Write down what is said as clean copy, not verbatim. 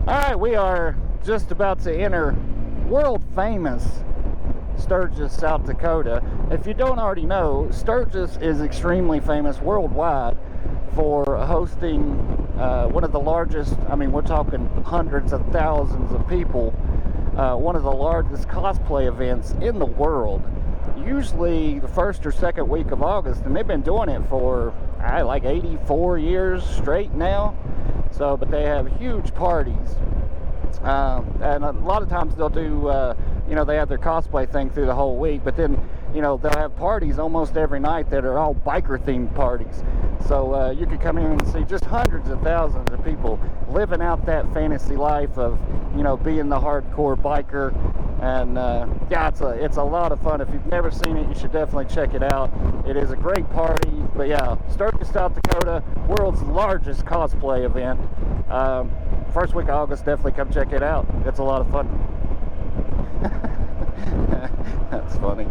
Alright, we are just about to enter world famous Sturgis, South Dakota. If you don't already know, Sturgis is extremely famous worldwide for hosting one of the largest, we're talking hundreds of thousands of people, one of the largest cosplay events in the world. Usually the first or second week of August, and they've been doing it for like 84 years straight now. So, but they have huge parties, and a lot of times they'll do, they have their cosplay thing through the whole week, but then, they'll have parties almost every night that are all biker-themed parties. So you could come in and see just hundreds of thousands of people living out that fantasy life of, being the hardcore biker. And yeah, it's a lot of fun. If you've never seen it, you should definitely check it out. It is a great party. But yeah, Sturgis, South Dakota, world's largest cosplay event. First week of August, definitely come check it out. It's a lot of fun. That's funny.